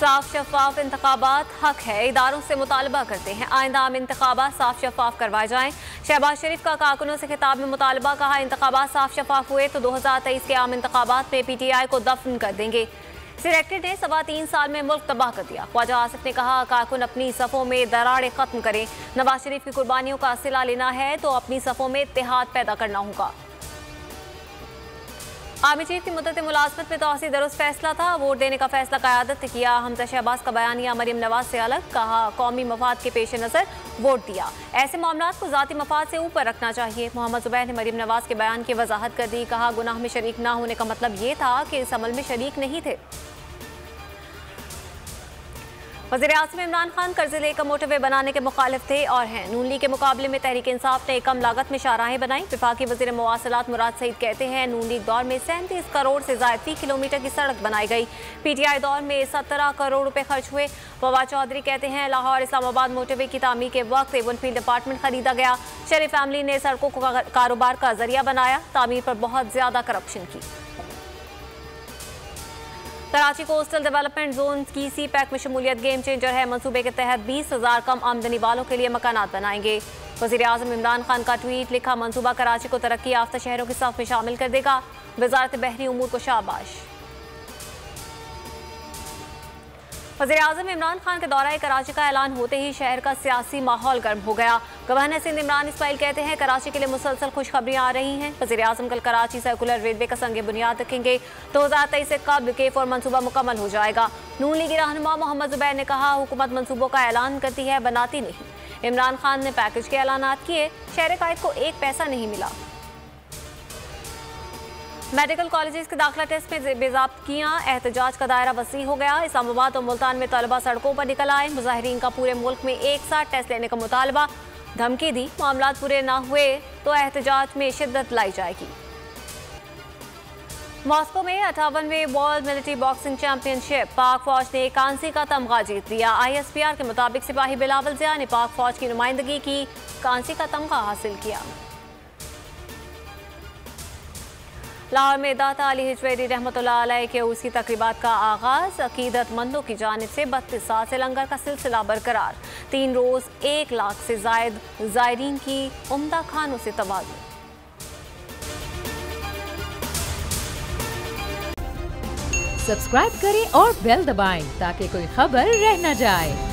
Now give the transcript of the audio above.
साफ शफाफ इंतखाबात हक है, इदारों से मुतालबा करते हैं आइंदा आम इंतखाबात साफ शफाफ करवाए जाएं। शहबाज शरीफ का कारकुनों से खिताब में मुतालबा, कहा इंतखाबात साफ शफाफ हुए तो 2023 के आम इंतखाबात में PTI को दफन कर देंगे। सिलेक्टेड ने 3.25 साल में मुल्क तबाह कर दिया। ख्वाजा आसिफ ने कहा कारकुन अपनी सफ़ों में दरारें खत्म करें, नवाज शरीफ की कुर्बानियों का सिला लेना है तो अपनी सफ़ों में इत्तेहाद पैदा करना होगा। आर्मी चीफ की मुद्दत मुलाजमत में तौसी दुरुस्त फैसला था, वोट देने का फैसला क़यादत ने किया। हमजा शहबाज का बयानिया मरीम नवाज से अलग, कहा कौमी मफाद के पेश नज़र वोट दिया, ऐसे मामलात को ज़ाती मफाद से ऊपर रखना चाहिए। मोहम्मद ज़ुबैर ने मरीम नवाज के बयान की वजाहत कर दी, कहा गुनाह में शरीक ना होने का मतलब ये था कि इस अमल में शरीक नहीं थे। वज़ीर-ए-आज़म इमरान खान कर्जे लेकर मोटरवे बनाने के मुखालिफ थे और हैं। नून लीग के मुकाबले में तहरीक इंसाफ ने कम लागत में शाहराहें बनाई। वफाकी वज़ीर मवासलात मुराद सईद कहते हैं नून लीग दौर में 37 करोड़ से ज़ायद फी किलोमीटर की सड़क बनाई गई। PTI दौर में 17 करोड़ रुपए खर्च हुए। फवाद चौधरी कहते हैं लाहौर इस्लामाबाद मोटरवे की तामीर के वक्त एवनफील्ड अपार्टमेंट खरीदा गया। शरीफ फैमिली ने सड़कों को कारोबार का जरिया बनाया, तामीर पर बहुत ज्यादा करप्शन की। कराची कोस्टल डेवलपमेंट जोन की CPEC में शमूलियत गेम चेंजर है। मंसूबे के तहत 20,000 कम आमदनी वालों के लिए मकानात बनाएंगे। वज़ीर-ए-आज़म इमरान खान का ट्वीट, लिखा मंसूबा कराची को तरक्की याफ्ता शहरों की सफ में शामिल कर देगा। वज़ारत बहरी उमूर को शाबाश। वज़ीर-ए-आज़म इमरान खान के दौरा कराची का ऐलान होते ही शहर का सियासी माहौल गर्म हो गया। गवर्नर सिंध इमरान इस्माइल कहते हैं कराची के लिए मुसलसल खुशखबरियां आ रही हैं। वज़ीर-ए-आज़म कल कराची सर्कुलर रेलवे का संग बुनियाद रखेंगे। 2023 से कबल K4 मनसूबा मुकम्मल हो जाएगा। नून लीगी रहनुमा मोहम्मद ज़ुबैर ने कहा हुकूमत मनसूबों का ऐलान करती है, बनाती नहीं। इमरान खान ने पैकेज के ऐलानात किए, शहर कायद को एक पैसा नहीं मिला। मेडिकल कॉलेजेस के दाखिला टेस्ट में बेज़ाब्तियां, एहतजाज का दायरा वसी हो गया। इस्लामाबाद और मुल्तान में तलबा सड़कों पर निकल आए। मुजाहिरीन का पूरे मुल्क में एक साथ टेस्ट लेने का मुतालबा, धमकी दी मामलात पूरे न हुए तो एहतजाज में शिद्दत लाई जाएगी। मॉस्को में 58वें वर्ल्ड मिलिट्री बॉक्सिंग चैंपियनशिप, पाक फौज ने कांसी का तमगा जीत लिया। ISPR के मुताबिक सिपाही बिलावल ज़िया ने पाक फौज की नुमाइंदगी की, कांसी का तमगा हासिल किया। लाहौर में दाता अली हिजवेरी रहमतुल्लाह अलैह के उसी तकरीबात का आगाज, अकीदतमंदों की जानिब से 32 साल से लंगर का सिलसिला बरकरार। 3 रोज 1 लाख से जायद ज़ायरीन की उम्दा खानों से तवाज़ुन। सब्सक्राइब करें और बेल दबाएं ताकि कोई खबर रह न जाए।